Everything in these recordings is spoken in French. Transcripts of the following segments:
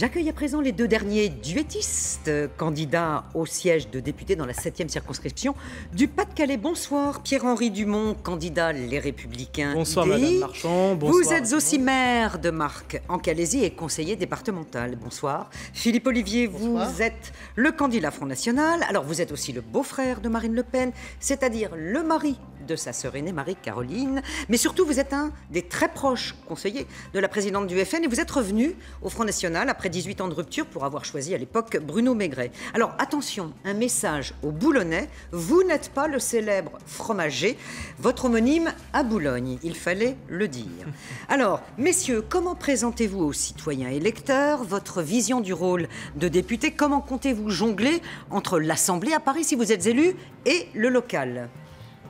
J'accueille à présent les deux derniers duettistes, candidats au siège de député dans la 7e circonscription du Pas-de-Calais. Bonsoir Pierre-Henri Dumont, candidat Les Républicains. Bonsoir UDI. Madame Marchand. Bonsoir. Vous êtes aussi maire de Marcq en Calaisie et conseiller départemental. Bonsoir. Philippe Ollivier, Bonsoir. vous êtes le candidat Front National. Alors vous êtes aussi le beau-frère de Marine Le Pen, c'est-à-dire le mari de sa sœur aînée Marie-Caroline. Mais surtout, vous êtes un des très proches conseillers de la présidente du FN et vous êtes revenu au Front National après 18 ans de rupture pour avoir choisi à l'époque Bruno Maigret. Alors attention, un message aux Boulonnais, vous n'êtes pas le célèbre fromager, votre homonyme à Boulogne, il fallait le dire. Alors, messieurs, comment présentez-vous aux citoyens électeurs votre vision du rôle de député? Comment comptez-vous jongler entre l'Assemblée à Paris si vous êtes élu et le local?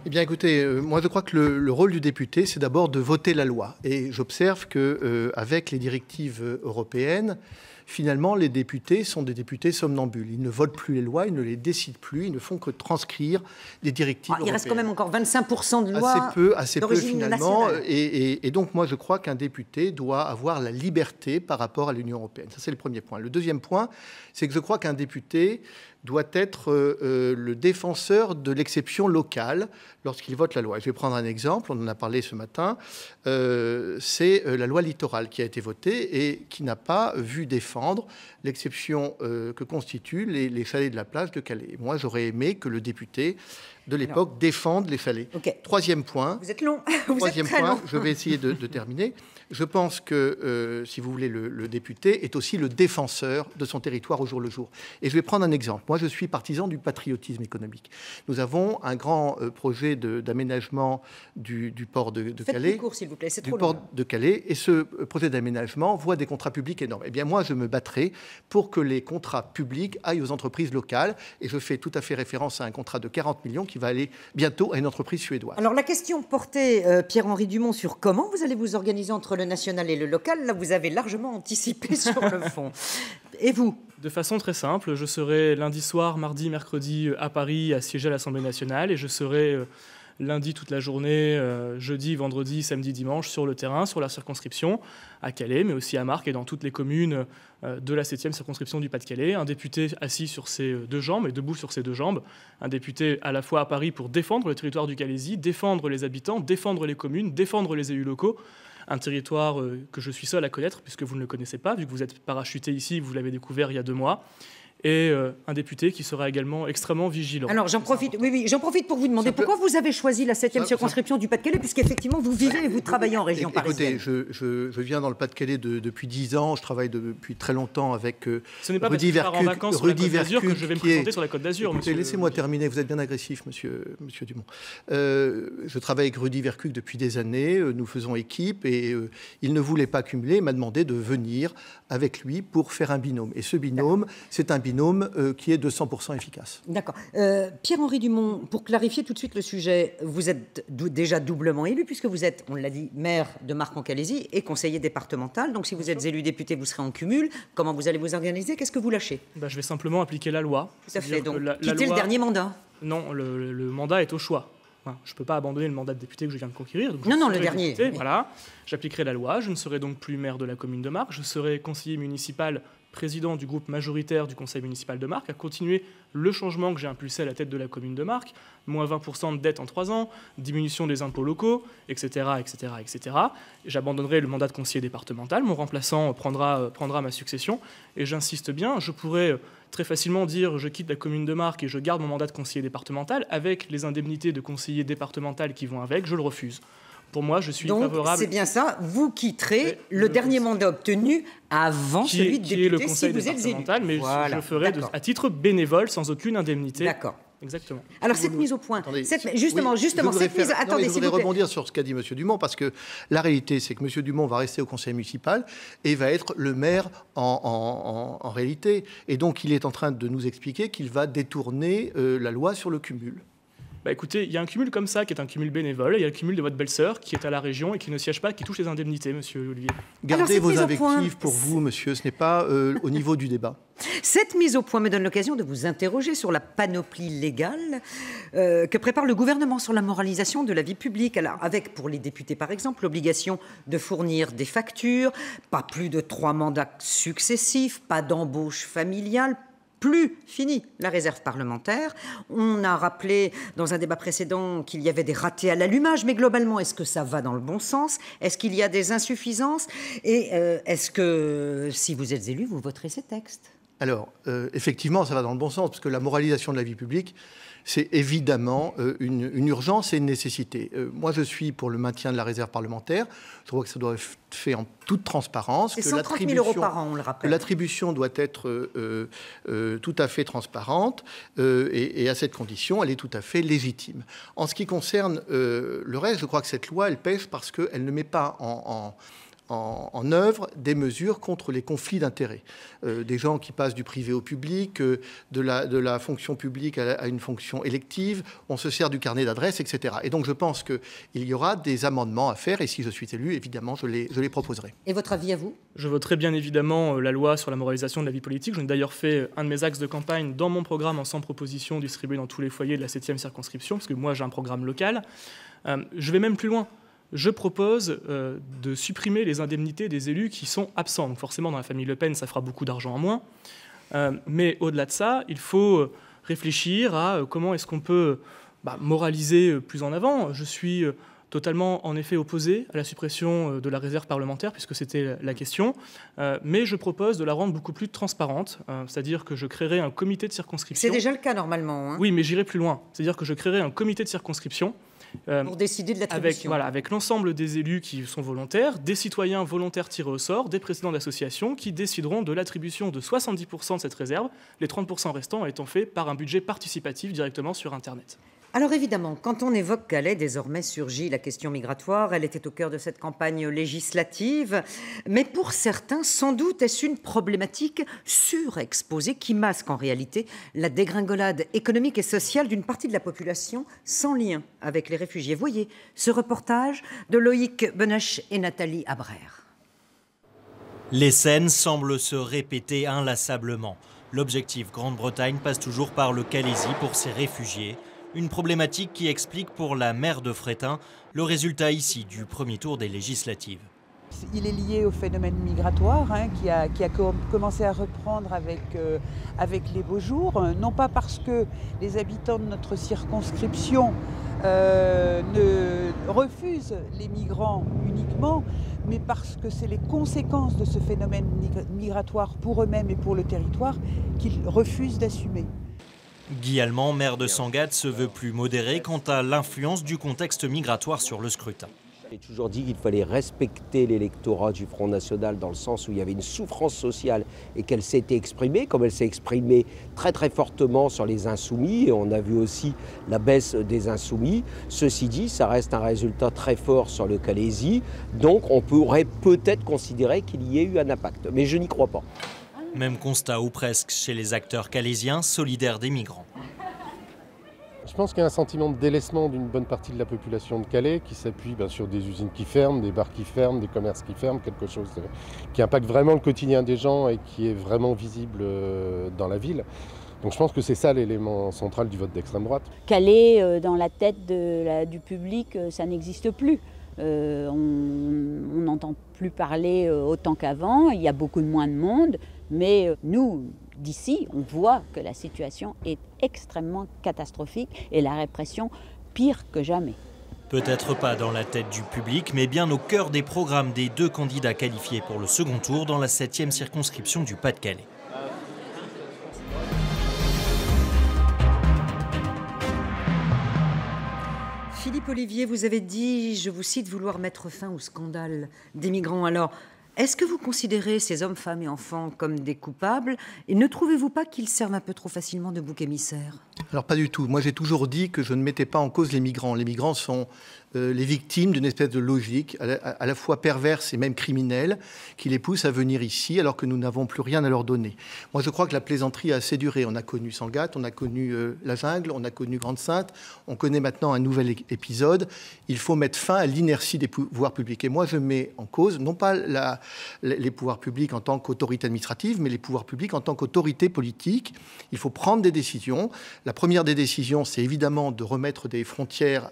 Eh bien, écoutez, moi je crois que le rôle du député, c'est d'abord de voter la loi. Et j'observe qu'avec les directives européennes, finalement, les députés sont des députés somnambules. Ils ne votent plus les lois, ils ne les décident plus, ils ne font que transcrire les directives européennes. Il reste quand même encore 25% de lois assez peu finalement. Et donc, moi, je crois qu'un député doit avoir la liberté par rapport à l'Union européenne. Ça, c'est le premier point. Le deuxième point, c'est que je crois qu'un député doit être le défenseur de l'exception locale lorsqu'il vote la loi. Je vais prendre un exemple, on en a parlé ce matin, c'est la loi littorale qui a été votée et qui n'a pas vu défendre l'exception que constituent les chalets de la plage de Calais. Moi, j'aurais aimé que le député de l'époque défende les chalets. Okay. Troisième point. Vous êtes long. Troisième point, je vais essayer de terminer. Je pense que, si vous voulez, le député est aussi le défenseur de son territoire au jour le jour. Et je vais prendre un exemple. Moi, je suis partisan du patriotisme économique. Nous avons un grand projet d'aménagement du port de Calais. Faites plus court, s'il vous plaît, c'est trop long. Du port de Calais. Et ce projet d'aménagement voit des contrats publics énormes. Eh bien, moi, je me battrai pour que les contrats publics aillent aux entreprises locales. Et je fais tout à fait référence à un contrat de 40 millions qui va aller bientôt à une entreprise suédoise. Alors, la question portait, Pierre-Henri Dumont, sur comment vous allez vous organiser entre le national et le local. Là, vous avez largement anticipé sur le fond. Et vous? De façon très simple, je serai lundi soir, mardi, mercredi à Paris à siéger à l'Assemblée nationale et je serai lundi toute la journée, jeudi, vendredi, samedi, dimanche sur le terrain, sur la circonscription, à Calais, mais aussi à Marcq et dans toutes les communes de la 7e circonscription du Pas-de-Calais. Un député assis sur ses deux jambes et debout sur ses deux jambes. Un député à la fois à Paris pour défendre le territoire du Calaisis, défendre les habitants, défendre les communes, défendre les élus locaux. Un territoire que je suis seul à connaître, puisque vous ne le connaissez pas, vu que vous êtes parachuté ici, vous l'avez découvert il y a 2 mois. Et un député qui sera également extrêmement vigilant. Alors j'en profite, j'en profite pour vous demander pourquoi vous avez choisi la 7e circonscription du Pas-de-Calais, puisqu'effectivement vous vivez et vous travaillez en région parisienne. Écoutez, je viens dans le Pas-de-Calais depuis 10 ans, je travaille depuis très longtemps avec Ce n'est pas parce que je pars en vacances sur la Côte d'Azur que je vais me présenter sur la Côte d'Azur. Laissez-moi terminer, vous êtes bien agressif, monsieur Dumont. Je travaille avec Rudy Vercuc depuis des années, nous faisons équipe et il ne voulait pas cumuler, il m'a demandé de venir avec lui pour faire un binôme. Et ce binôme, c'est un binôme qui est de 100% efficace. D'accord. Pierre-Henri Dumont, pour clarifier tout de suite le sujet, vous êtes déjà doublement élu, puisque vous êtes, on l'a dit, maire de Marcq en Calaisis et conseiller départemental. Donc si vous êtes élu député, vous serez en cumul. Comment vous allez vous organiser? Qu'est-ce que vous lâchez? Je vais simplement appliquer la loi. Tout à fait. Donc quitter le dernier mandat? Non, le mandat est au choix. Je ne peux pas abandonner le mandat de député que je viens de conquérir. Donc non, le dernier. Député, voilà. J'appliquerai la loi. Je ne serai donc plus maire de la commune de Marcq. Je serai conseiller municipal, président du groupe majoritaire du conseil municipal de Marcq, à continuer le changement que j'ai impulsé à la tête de la commune de Marcq, moins 20% de dette en 3 ans, diminution des impôts locaux, etc. etc., etc. J'abandonnerai le mandat de conseiller départemental, mon remplaçant prendra ma succession, et j'insiste bien, je pourrais très facilement dire je quitte la commune de Marcq et je garde mon mandat de conseiller départemental, avec les indemnités de conseiller départemental qui vont avec, je le refuse. Pour moi, je suis favorable. Donc, c'est bien ça, vous quitterez le dernier mandat obtenu avant celui de député, le conseil départemental, mais voilà. je ferai à titre bénévole, sans aucune indemnité. D'accord. Exactement. Alors, cette mise au point, attendez, justement, cette mise... Attendez, je voudrais rebondir sur ce qu'a dit M. Dumont, parce que la réalité, c'est que M. Dumont va rester au conseil municipal et va être le maire en réalité. Et donc, il est en train de nous expliquer qu'il va détourner la loi sur le cumul. Écoutez, il y a un cumul comme ça qui est un cumul bénévole, il y a le cumul de votre belle-sœur qui est à la région et qui ne siège pas, qui touche les indemnités, monsieur Olivier. Gardez vos invectives pour vous, monsieur, ce n'est pas au niveau du débat. Cette mise au point me donne l'occasion de vous interroger sur la panoplie légale que prépare le gouvernement sur la moralisation de la vie publique. Alors, avec, pour les députés par exemple, l'obligation de fournir des factures, pas plus de 3 mandats successifs, pas d'embauche familiale, plus fini la réserve parlementaire. On a rappelé dans un débat précédent qu'il y avait des ratés à l'allumage, mais globalement, est-ce que ça va dans le bon sens? Est-ce qu'il y a des insuffisances? Et est-ce que, si vous êtes élu, vous voterez ces textes? Alors, effectivement, ça va dans le bon sens, parce que la moralisation de la vie publique, c'est évidemment une urgence et une nécessité. Moi, je suis pour le maintien de la réserve parlementaire. Je crois que ça doit être fait en toute transparence. C'est 130 000 euros par an, on le rappelle. L'attribution doit être tout à fait transparente et à cette condition, elle est tout à fait légitime. En ce qui concerne le reste, je crois que cette loi, elle pèse parce qu'elle ne met pas en œuvre des mesures contre les conflits d'intérêts. Des gens qui passent du privé au public, de la fonction publique à une fonction élective, on se sert du carnet d'adresses, etc. Et donc je pense qu'il y aura des amendements à faire, et si je suis élu, évidemment, je les proposerai. Et votre avis à vous? Je voterai bien évidemment la loi sur la moralisation de la vie politique. J'en ai d'ailleurs fait un de mes axes de campagne dans mon programme en 100 propositions distribuées dans tous les foyers de la 7e circonscription, parce que moi j'ai un programme local. Je vais même plus loin. Je propose de supprimer les indemnités des élus qui sont absents. Donc forcément, dans la famille Le Pen, ça fera beaucoup d'argent en moins. Mais au-delà de ça, il faut réfléchir à comment est-ce qu'on peut moraliser plus en avant. Je suis totalement, en effet, opposé à la suppression de la réserve parlementaire, puisque c'était la question. Mais je propose de la rendre beaucoup plus transparente, c'est-à-dire que je créerai un comité de circonscription. C'est déjà le cas, normalement. Hein. Oui, mais j'irai plus loin. C'est-à-dire que je créerai un comité de circonscription pour décider de l'attribution. Avec l'ensemble des élus qui sont volontaires, des citoyens volontaires tirés au sort, des présidents d'associations qui décideront de l'attribution de 70% de cette réserve, les 30% restants étant faits par un budget participatif directement sur Internet. Alors évidemment, quand on évoque Calais, désormais surgit la question migratoire. Elle était au cœur de cette campagne législative. Mais pour certains, sans doute, est-ce une problématique surexposée qui masque en réalité la dégringolade économique et sociale d'une partie de la population sans lien avec les réfugiés. Voyez ce reportage de Loïc Benech et Nathalie Abraire. Les scènes semblent se répéter inlassablement. L'objectif Grande-Bretagne passe toujours par le Calaisis pour ses réfugiés. Une problématique qui explique pour la maire de Fréthun le résultat ici du premier tour des législatives. Il est lié au phénomène migratoire qui a commencé à reprendre avec les beaux jours. Non pas parce que les habitants de notre circonscription ne refusent les migrants uniquement, mais parce que c'est les conséquences de ce phénomène migratoire pour eux-mêmes et pour le territoire qu'ils refusent d'assumer. Guy Allemand, maire de Sangatte, se veut plus modéré quant à l'influence du contexte migratoire sur le scrutin. J'ai toujours dit qu'il fallait respecter l'électorat du Front National dans le sens où il y avait une souffrance sociale et qu'elle s'était exprimée, comme elle s'est exprimée très très fortement sur les Insoumis, et on a vu aussi la baisse des Insoumis. Ceci dit, ça reste un résultat très fort sur le Calaisis, donc on pourrait peut-être considérer qu'il y ait eu un impact, mais je n'y crois pas. Même constat ou presque chez les acteurs calaisiens solidaires des migrants. Je pense qu'il y a un sentiment de délaissement d'une bonne partie de la population de Calais qui s'appuie sur des usines qui ferment, des bars qui ferment, des commerces qui ferment, quelque chose qui impacte vraiment le quotidien des gens et qui est vraiment visible dans la ville. Donc je pense que c'est ça l'élément central du vote d'extrême droite. Calais, dans la tête du public, ça n'existe plus. On n'entend plus parler autant qu'avant, il y a beaucoup moins de monde, mais nous, d'ici, on voit que la situation est extrêmement catastrophique et la répression pire que jamais. Peut-être pas dans la tête du public, mais bien au cœur des programmes des deux candidats qualifiés pour le second tour dans la 7e circonscription du Pas-de-Calais. Philippe Ollivier, vous avez dit, je vous cite, vouloir mettre fin au scandale des migrants. Alors, est-ce que vous considérez ces hommes, femmes et enfants comme des coupables? Et ne trouvez-vous pas qu'ils servent un peu trop facilement de bouc émissaire? Alors pas du tout. Moi j'ai toujours dit que je ne mettais pas en cause les migrants. Les migrants sont les victimes d'une espèce de logique à la fois perverse et même criminelle qui les pousse à venir ici alors que nous n'avons plus rien à leur donner. Moi, je crois que la plaisanterie a assez duré. On a connu Sangatte, on a connu la jungle, on a connu Grande-Synthe, on connaît maintenant un nouvel épisode. Il faut mettre fin à l'inertie des pouvoirs publics. Et moi, je mets en cause, non pas les pouvoirs publics en tant qu'autorité administrative, mais les pouvoirs publics en tant qu'autorité politique. Il faut prendre des décisions. La première des décisions, c'est évidemment de remettre des frontières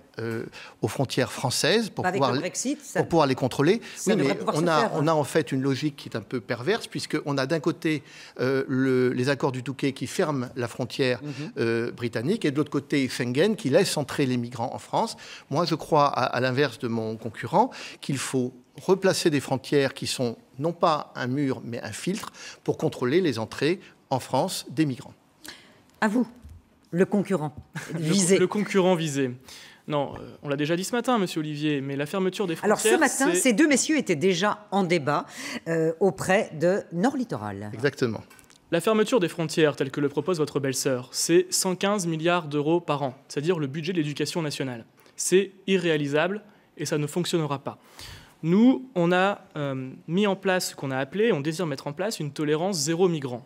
aux frontières françaises pour pouvoir les contrôler. Oui, mais on a en fait une logique qui est un peu perverse, puisqu'on a d'un côté les accords du Touquet qui ferment la frontière britannique, et de l'autre côté Schengen qui laisse entrer les migrants en France. Moi, je crois, à l'inverse de mon concurrent, qu'il faut replacer des frontières qui sont non pas un mur, mais un filtre pour contrôler les entrées en France des migrants. À vous, le concurrent visé. Le concurrent visé. Non, on l'a déjà dit ce matin, Monsieur Olivier, mais la fermeture des frontières... Alors ce matin, ces deux messieurs étaient déjà en débat auprès de Nord Littoral. Exactement. La fermeture des frontières, telle que le propose votre belle-sœur, c'est 115 milliards d'euros par an, c'est-à-dire le budget de l'éducation nationale. C'est irréalisable et ça ne fonctionnera pas. Nous, on a mis en place ce qu'on a appelé, on désire mettre en place une tolérance zéro migrant.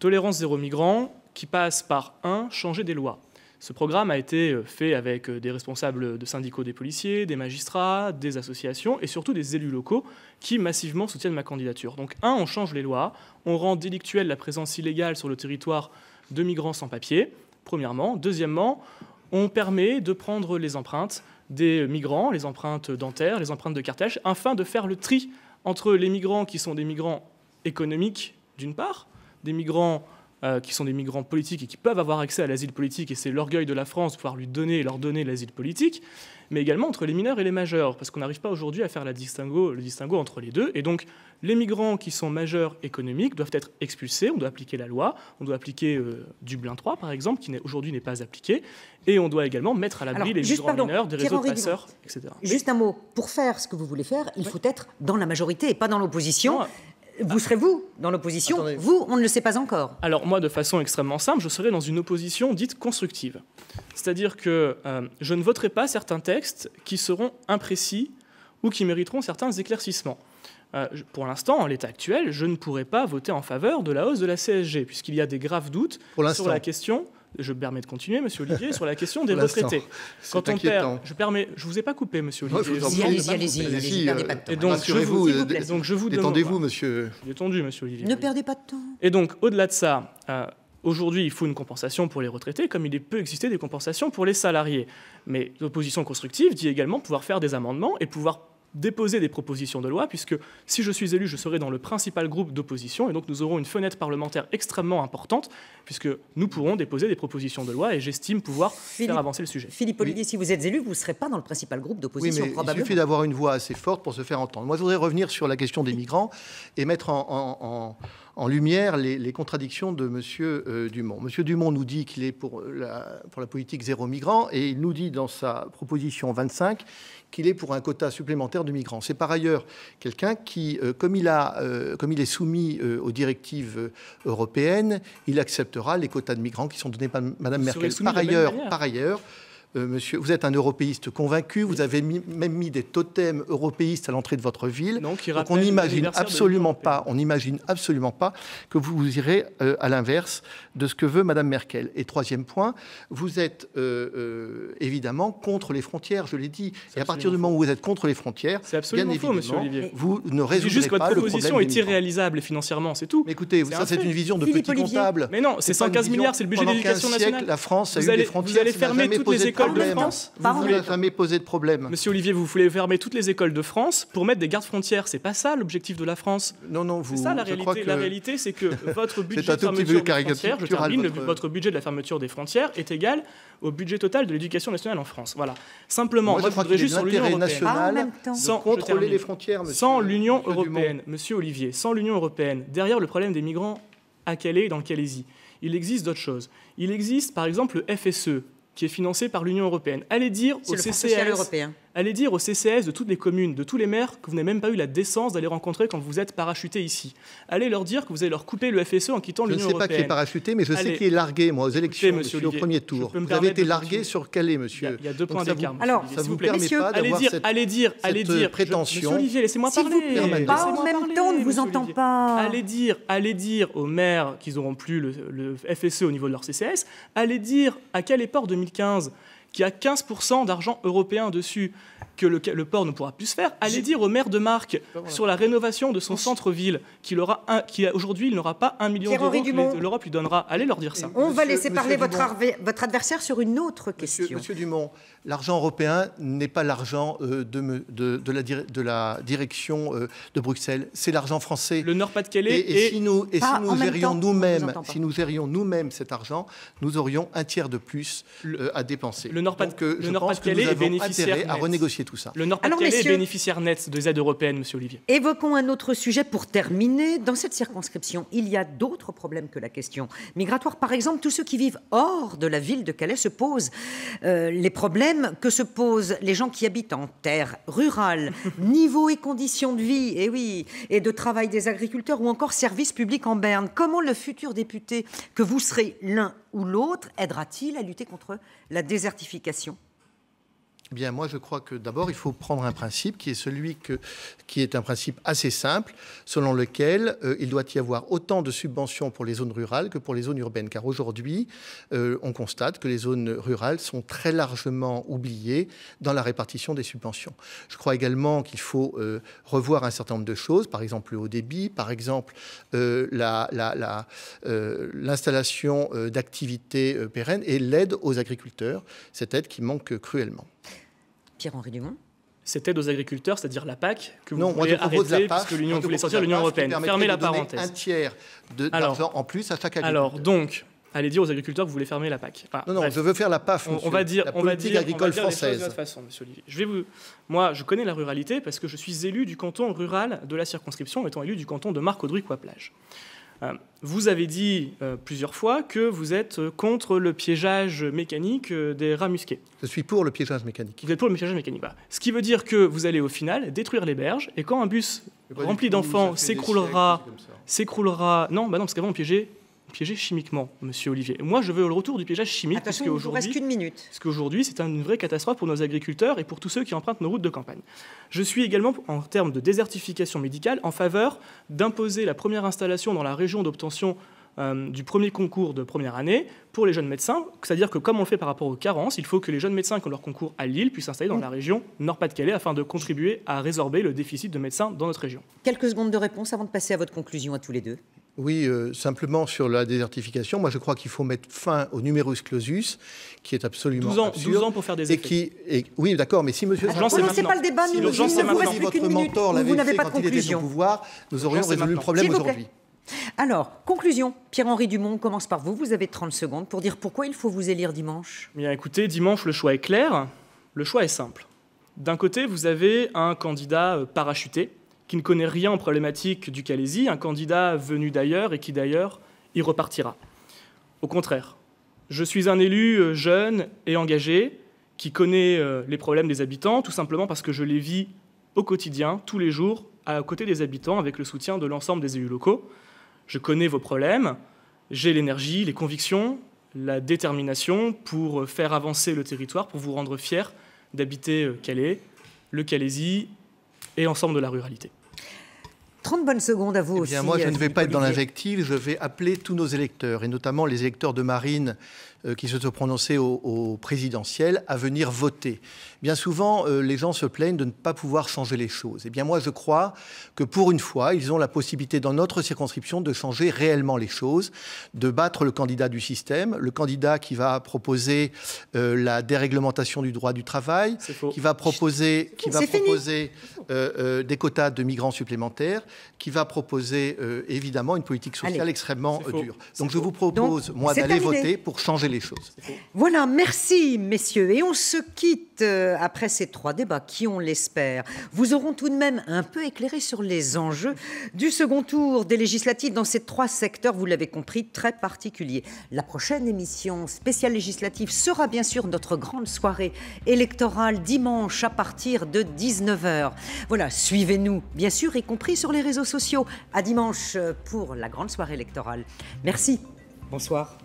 Tolérance zéro migrant qui passe par changer des lois. Ce programme a été fait avec des responsables de syndicaux des policiers, des magistrats, des associations et surtout des élus locaux qui massivement soutiennent ma candidature. Donc on change les lois, on rend délictuelle la présence illégale sur le territoire de migrants sans papier, premièrement. Deuxièmement, on permet de prendre les empreintes des migrants, les empreintes dentaires, les empreintes de cartouches, afin de faire le tri entre les migrants qui sont des migrants économiques, d'une part, des migrants qui sont des migrants politiques et qui peuvent avoir accès à l'asile politique, et c'est l'orgueil de la France de pouvoir leur donner l'asile politique, mais également entre les mineurs et les majeurs, parce qu'on n'arrive pas aujourd'hui à faire le distinguo entre les deux. Et donc, les migrants qui sont majeurs économiques doivent être expulsés, on doit appliquer la loi, on doit appliquer Dublin III, par exemple, qui aujourd'hui n'est pas appliqué, et on doit également mettre à l'abri les migrants mineurs des réseaux de passeurs, etc. Juste un mot, pour faire ce que vous voulez faire, il faut être dans la majorité et pas dans l'opposition. Vous serez vous dans l'opposition. Attendez. Vous, on ne le sait pas encore. Alors moi, de façon extrêmement simple, je serai dans une opposition dite constructive. C'est-à-dire que je ne voterai pas certains textes qui seront imprécis ou qui mériteront certains éclaircissements. Pour l'instant, en l'état actuel, je ne pourrai pas voter en faveur de la hausse de la CSG, puisqu'il y a des graves doutes sur la question... Je me permets de continuer, Monsieur Olivier, sur la question des retraités. Quand on perd, je vous ai pas coupé, Monsieur Olivier. Allez-y, perdez pas de temps. Et donc, je vous détendez-vous, Monsieur. Détendu, Monsieur Olivier. Ne perdez pas de temps. Et donc, au-delà de ça, aujourd'hui, il faut une compensation pour les retraités, comme il peut exister des compensations pour les salariés. Mais l'opposition constructive dit également pouvoir faire des amendements et pouvoir déposer des propositions de loi, puisque si je suis élu, je serai dans le principal groupe d'opposition, et donc nous aurons une fenêtre parlementaire extrêmement importante, puisque nous pourrons déposer des propositions de loi, et j'estime pouvoir faire avancer le sujet. Philippe Olivier, si vous êtes élu, vous ne serez pas dans le principal groupe d'opposition, probablement. Il suffit d'avoir une voix assez forte pour se faire entendre. Moi, je voudrais revenir sur la question des migrants et mettre en lumière les contradictions de M. Dumont. M. Dumont nous dit qu'il est pour la politique zéro migrant, et il nous dit dans sa proposition 25 qu'il est pour un quota supplémentaire de migrants. C'est par ailleurs quelqu'un qui, comme il est soumis aux directives européennes, il acceptera les quotas de migrants qui sont donnés par Mme Merkel. Par ailleurs, monsieur, vous êtes un européiste convaincu, vous avez même mis des totems européistes à l'entrée de votre ville. Donc on n'imagine absolument pas que vous irez à l'inverse de ce que veut Mme Merkel. Et troisième point, vous êtes évidemment contre les frontières, je l'ai dit. Et à partir du moment où vous êtes contre les frontières, c'est absolument faux, Monsieur Olivier. Vous ne résoudrez juste que pas votre le problème proposition est irréalisable financièrement, c'est tout. Mais écoutez, ça c'est une vision de petit comptable. Mais non, c'est 115 milliards, c'est le budget de l'éducation nationale. La France a eu des frontières. Vous allez fermer toutes les écoles de France. Vous ne voulez jamais poser de problème. Monsieur Olivier, vous voulez fermer toutes les écoles de France pour mettre des gardes-frontières. C'est pas ça l'objectif de la France. Non, c'est ça la réalité. La réalité, c'est que votre budget de fermeture des frontières, je termine, votre budget de la fermeture des frontières est égal au budget total de l'éducation nationale en France. Voilà. Simplement, moi, je voudrais juste sur l'Union européenne. Sans contrôler les frontières, sans l'Union européenne, Monsieur Olivier, sans l'Union européenne, derrière le problème des migrants à Calais et dans le Calaisie, il existe d'autres choses. Il existe, par exemple, le FSE, qui est financé par l'Union européenne. Allez dire au CCAS, Allez dire aux CCS de toutes les communes, de tous les maires, que vous n'avez même pas eu la décence d'aller rencontrer quand vous êtes parachuté ici. Allez leur dire que vous allez leur couper le FSE en quittant l'Union européenne. Je ne sais pas qui est parachuté, mais je sais qui est largué, moi, aux élections, monsieur, au premier tour. Vous avez été largué sur Calais, monsieur. Il y a 2 points d'écart. Alors, ça vous permet pas d'avoir allez dire, prétention. Monsieur Olivier, laissez-moi parler. S'il vous plaît, pas en même temps, on ne vous entend pas. Allez dire aux maires qu'ils n'auront plus le FSE au niveau de leur CCS. Allez dire à Calais Port 2015 qu'il y a 15% d'argent européen dessus, que le port ne pourra plus se faire. Allez dire au maire de Marc sur la rénovation de son centre-ville qu'aujourd'hui il n'aura pas 1 million d'euros que l'Europe lui donnera. Allez leur dire ça. On va laisser parler votre adversaire sur une autre question. Monsieur Dumont, l'argent européen n'est pas l'argent de la direction de Bruxelles, c'est l'argent français. Le Nord-Pas-de-Calais et si nous gérions nous-mêmes cet argent, nous aurions un tiers de plus à dépenser. Le Nord-Pas-de-Calais est bénéficiaire à renégocier tout ça. Le Nord-Pas-de-Calais est bénéficiaire net des aides européennes, monsieur Olivier. Évoquons un autre sujet pour terminer. Dans cette circonscription, il y a d'autres problèmes que la question migratoire. Par exemple, tous ceux qui vivent hors de la ville de Calais se posent les problèmes que se posent les gens qui habitent en terre rurale, niveau et conditions de vie, et de travail des agriculteurs ou encore services publics en berne. Comment le futur député, que vous serez l'un ou l'autre, aidera-t-il à lutter contre la désertification ? Bien, moi, je crois que d'abord, il faut prendre un principe qui est un principe assez simple, selon lequel il doit y avoir autant de subventions pour les zones rurales que pour les zones urbaines. Car aujourd'hui, on constate que les zones rurales sont très largement oubliées dans la répartition des subventions. Je crois également qu'il faut revoir un certain nombre de choses, par exemple le haut débit, par exemple l'installation d'activités pérennes et l'aide aux agriculteurs, cette aide qui manque cruellement. Pierre-Henri Dumont. Cette aide aux agriculteurs, c'est-à-dire la PAC, que vous voulez arrêter puisque l'Union voulait sortir de l'Union européenne. Fermez la parenthèse. Un tiers d'argent en plus à chaque agriculteur. Alors, donc, allez dire aux agriculteurs que vous voulez fermer la PAC. Enfin, non, je veux faire la PAF, monsieur. On va dire agricole française. Les choses de notre façon, monsieur Olivier. Moi, je connais la ruralité parce que je suis élu du canton rural de la circonscription, étant élu du canton de Marc-Audry-Coix-Plage. Vous avez dit plusieurs fois que vous êtes contre le piégeage mécanique des rats musqués. Je suis pour le piégeage mécanique. Vous êtes pour le piégeage mécanique. Voilà. Ce qui veut dire que vous allez au final détruire les berges, et quand un bus rempli d'enfants s'écroulera... Non, parce qu'avant on piégeait chimiquement, monsieur Olivier. Moi, je veux le retour du piégeage chimique. Attention, il vous reste 1 minute. Parce qu'aujourd'hui, c'est une vraie catastrophe pour nos agriculteurs et pour tous ceux qui empruntent nos routes de campagne. Je suis également, en termes de désertification médicale, en faveur d'imposer la première installation dans la région d'obtention du premier concours de première année pour les jeunes médecins. C'est-à-dire que, comme on le fait par rapport aux carences, il faut que les jeunes médecins qui ont leur concours à Lille puissent s'installer dans la région Nord-Pas-de-Calais afin de contribuer à résorber le déficit de médecins dans notre région. Quelques secondes de réponse avant de passer à votre conclusion à tous les deux. Oui, simplement sur la désertification, moi je crois qu'il faut mettre fin au numerus clausus, qui est absolument absurde. 12 ans pour faire des effets. Oui, d'accord, mais si monsieur... Ne lancez pas le débat, il ne vous reste plus qu'une minute, vous n'avez pas de conclusion. Nous aurions résolu le problème aujourd'hui. Alors, conclusion, Pierre-Henri Dumont, on commence par vous. Vous avez 30 secondes pour dire pourquoi il faut vous élire dimanche. Bien, écoutez, dimanche, le choix est clair, le choix est simple. D'un côté, vous avez un candidat parachuté, qui ne connaît rien aux problématiques du Calaisis, un candidat venu d'ailleurs et qui d'ailleurs y repartira. Au contraire, je suis un élu jeune et engagé qui connaît les problèmes des habitants, tout simplement parce que je les vis au quotidien, tous les jours, à côté des habitants, avec le soutien de l'ensemble des élus locaux. Je connais vos problèmes, j'ai l'énergie, les convictions, la détermination pour faire avancer le territoire, pour vous rendre fiers d'habiter Calais, le Calaisis et ensemble de la ruralité. 30 bonnes secondes à vous aussi. Moi, je ne vais pas être dans l'invective, je vais appeler tous nos électeurs, et notamment les électeurs de Marine qui se sont prononcés au présidentiel, à venir voter. Bien souvent, les gens se plaignent de ne pas pouvoir changer les choses. Eh bien, moi, je crois que pour une fois, ils ont la possibilité dans notre circonscription de changer réellement les choses, de battre le candidat du système, le candidat qui va proposer la déréglementation du droit du travail, qui va proposer des quotas de migrants supplémentaires, qui va proposer évidemment une politique sociale extrêmement dure. Donc je vous propose, moi, c'est d'aller terminé. voter pour changer les choses. Voilà, merci messieurs. Et on se quitte après ces 3 débats qui, on l'espère, vous auront tout de même un peu éclairé sur les enjeux du second tour des législatives dans ces 3 secteurs, vous l'avez compris, très particuliers. La prochaine émission spéciale législative sera bien sûr notre grande soirée électorale dimanche à partir de 19h. Voilà, suivez-nous, bien sûr, y compris sur les réseaux sociaux. À dimanche pour la grande soirée électorale. Merci. Bonsoir.